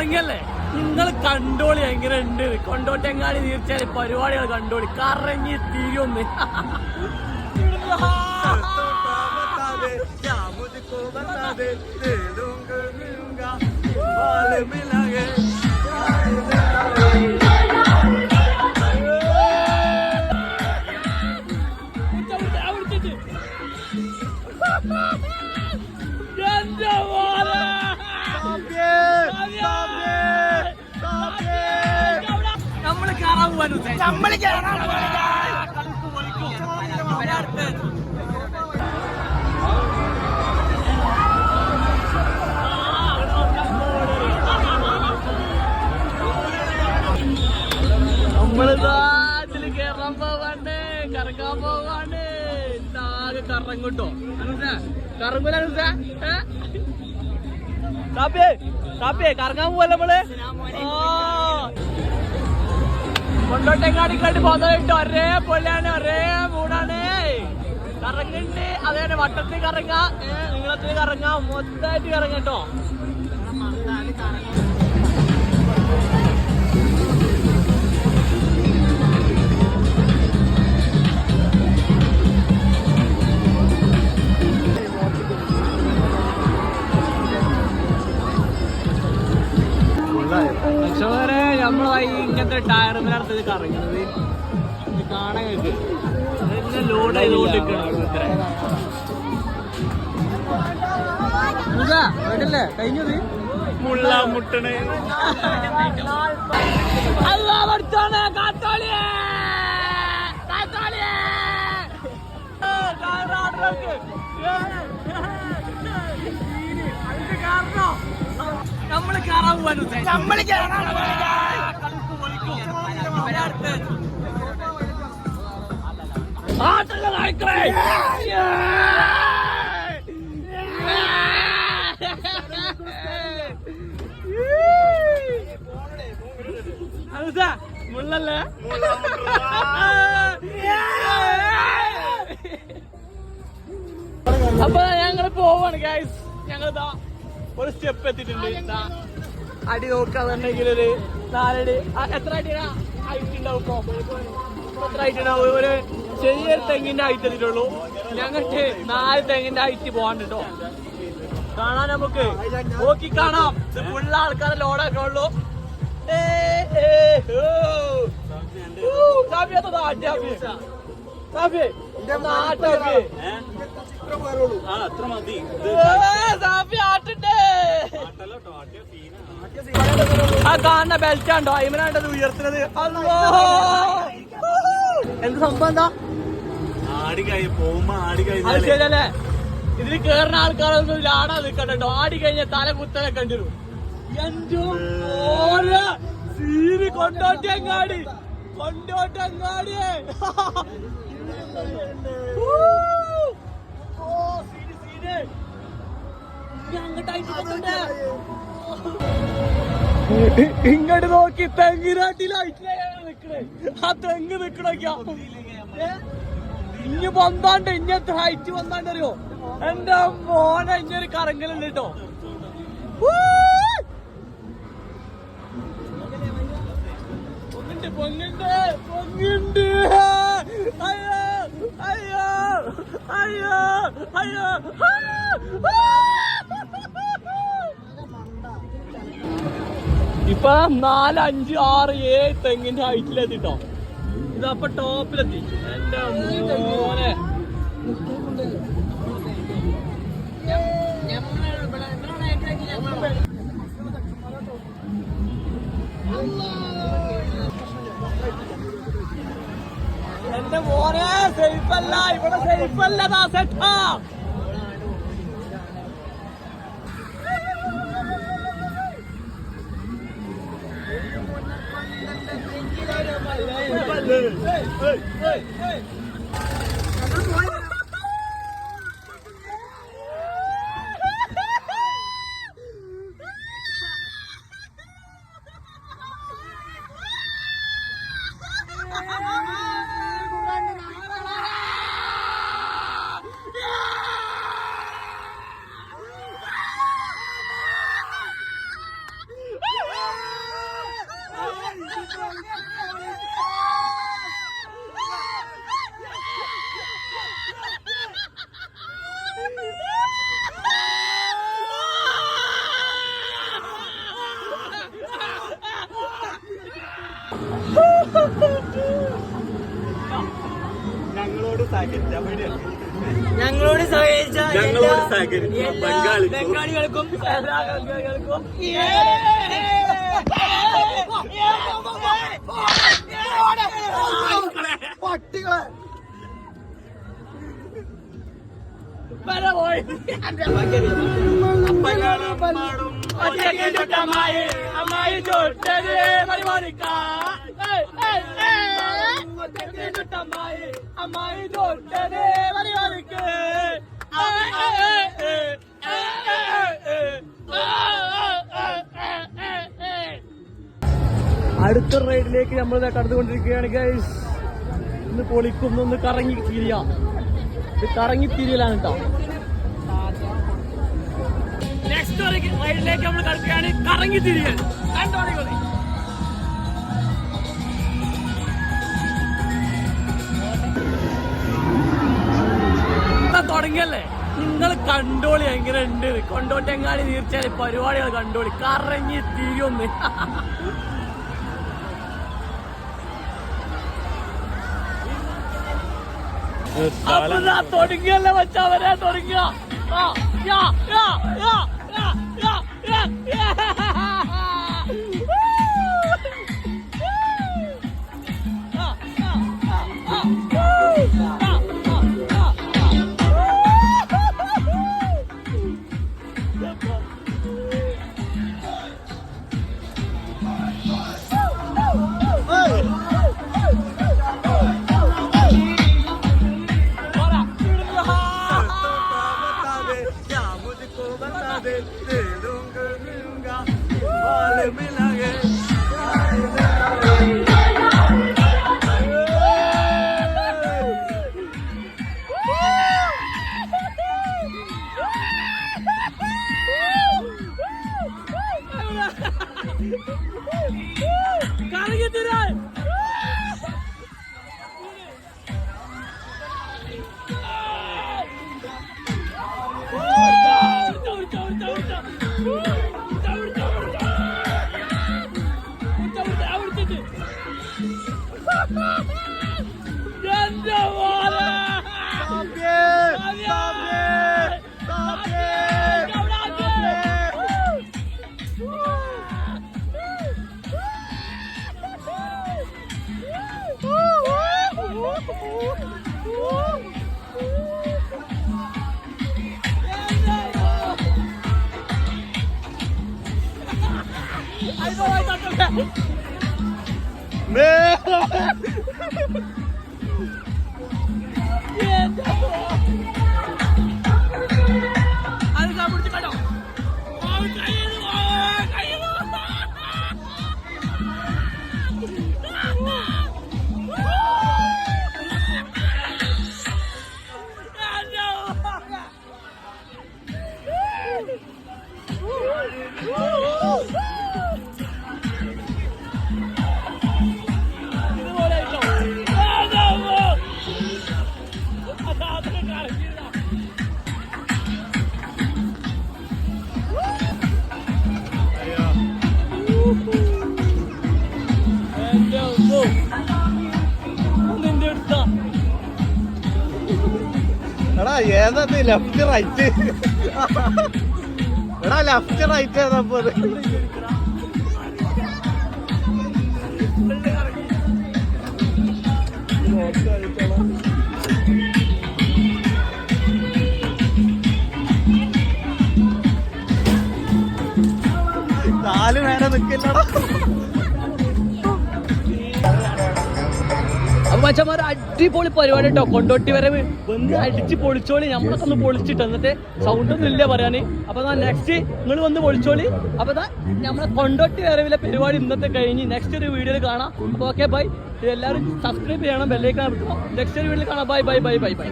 തുടങ്ങിയല്ലേ നിങ്ങൾ കണ്ടോളി എങ്ങനെ ഉണ്ട്. കൊണ്ടോട്ടെങ്ങാടി തീർച്ചയായും പരിപാടികൾ കണ്ടോളി, കറങ്ങി തീരുന്ന്. നമ്മള് നമ്മളിതില് കേറാൻ പോവാണ്ട്, കറങ്ങാൻ പോവാണ്ട്. ആകെ കറങ്ങട്ടോ കറങ്ങൂല കാപ്പിയെ കറങ്ങാൻ പോവല്ലേ നമ്മള്. കൊണ്ടോട്ടെങ്ങാടിക്കാട്ട് പോകുന്നതായിട്ട് ഒരേ പൊള്ളിയാണ്, ഒരേ മൂടാണ്. കറങ്ങുന്നുണ്ട്, അതേപോലെ വട്ടത്തിൽ കറങ്ങാം, നീളത്തിൽ കറങ്ങാം, മൊത്തമായിട്ട് കറങ്ങട്ടോ. നമ്മളായി ഇങ്ങനത്തെ ടയറുമിനടുത്ത് കറങ്ങുന്നത് കാണാൻ ലോഡായി ലോഡിക്കണല്ലേ കഴിഞ്ഞത് മുള്ള മുട്ടണ് കാത്തോളിയേ കാത്തോളിയേ കാരണം നമ്മള് കയറാൻ പോവാനും നമ്മള് മുള്ളല്ലേ അപ്പൊ ഞങ്ങള് പോവാണ് ഗൈസ്. ഞങ്ങളിതാ ഒരു സ്റ്റെപ്പ് എത്തിയിട്ടുണ്ട്. അടി നോക്കാന്നുണ്ടെങ്കിൽ ഒരു 4 അടി. എത്ര അടിയാ ഹൈറ്റ് ഉണ്ടാവും? എത്ര ഹൈറ്റ് ഉണ്ടാവും? ഒരു ചെറിയൊരു തെങ്ങിന്റെ ഹൈറ്റ് എത്തിയിട്ടുള്ളൂ. ഞങ്ങൾക്ക് 4 തെങ്ങിന്റെ ഹൈറ്റ് പോകാണ്ട് കേട്ടോ. കാണാൻ നമുക്ക് നോക്കി കാണാം. ഇത് ഫുള്ള് ആൾക്കാരെ ലോഡാക്കുള്ളൂ. ആ കാണുന്ന ബെൽറ്റാണ്ടോ അയിമനാണ്ടത് ഉയർത്തുന്നത്? എന്ത് സംഭവം എന്താ? അത് ശരിയല്ലേ? ഇതിന് കേറുന്ന ആൾക്കാരൊന്നും ലാടാ നിൽക്കണ്ടോ. ആടി കഴിഞ്ഞ തല കുത്തനെ കണ്ടിരും. എന്തോ സീരി കൊണ്ടോട്ടങ്ങാടി ഇങ്ങോട്ട് നോക്കി തെങ്ങിനാട്ടിലായിട്ടിലാണ് നിക്കണേ. ആ തെങ്ങ് നിക്കണോക്കിയാ ഇഞ്ഞ് വന്നാണ്ട് ഇഞ്ഞത്തെ ഹൈറ്റ് വന്നാണ്ടറിയോ? എന്റെ മോനെ ഇഞ്ഞൊരു കറങ്ങലുണ്ട് കേട്ടോ. പൊങ്ങുണ്ട് അയ്യോ അയ്യോ അയ്യോ അയ്യോ. ഇപ്പൊ 4, 5, 6, 7 തെങ്ങിന്റെ ഹൈറ്റിലെത്തിട്ടോ. ഇതപ്പൊ ടോപ്പിലെത്തി. എന്റെ മോനെ എന്റെ മോനെ സേഫല്ല, ഇവിടെ സേഫല്ല ദാസേട്ടാ. ഞങ്ങളോട് സഹകരിച്ച ബംഗാളികൾക്കും പട്ടികളെ അമ്മായി ചോട്ടത് അമ്മായി ചോട്ടത് പരിപാടിക്ക് അടുത്ത റൈഡിലേക്ക് നമ്മൾ കടന്നുകൊണ്ടിരിക്കുകയാണ് ഗൈസ്. ഇന്ന് പൊളിക്കുന്നൊന്ന് കറങ്ങി തിരിയാ. ഇത് കറങ്ങി തിരിയലാണ് കേട്ടോ. നെക്സ്റ്റ് റൈഡിലേക്ക് നമ്മൾ കടക്കുകയാണ്. കറങ്ങി തിരിയൽ കണ്ടോളി. തുടങ്ങിയല്ലേ, നിങ്ങൾ കണ്ടോളി എങ്ങനെ ഉണ്ട്. കൊണ്ടോട്ടെങ്ങാടി തീർച്ചയായും പരിപാടികൾ കണ്ടോളി. കറങ്ങി തിരിയൊന്ന് തുടങ്ങിയല്ലേ വച്ചവരെ തുടങ്ങിയ. എടാ ഏതാ ലെഫ്റ്റ് റൈറ്റ്? എടാ ലെഫ്റ്റ് റൈറ്റ് ഏതാ പോ? നാല് നേരെ നിക്കില്ലടാ. അപ്പൊ മച്ചന്മാർ അടിപൊളി പരിപാടി കേട്ടോ. കൊണ്ടോട്ടി വരവ് വന്ന് അടിച്ച് പൊളിച്ചോളി. നമ്മളൊക്കെ ഒന്ന് പൊളിച്ചിട്ട് എന്നിട്ട് സൗണ്ട് ഒന്നും ഇല്ല പറയാന്. അപ്പൊ നെക്സ്റ്റ് നിങ്ങൾ വന്ന് പൊളിച്ചോളി. അപ്പൊ നമ്മളെ കൊണ്ടോട്ടി വരവിലെ പരിപാടി ഇന്നത്തെ കഴിഞ്ഞ് നെക്സ്റ്റ് ഒരു വീഡിയോയിൽ കാണാം. അപ്പൊ ഓക്കെ ബൈ. എല്ലാവരും സബ്സ്ക്രൈബ് ചെയ്യണം, ബെല്ലൈക്കൺ. നെക്സ്റ്റ് ഒരു വീഡിയോയിൽ കാണാം. Bye bye bye bye bye.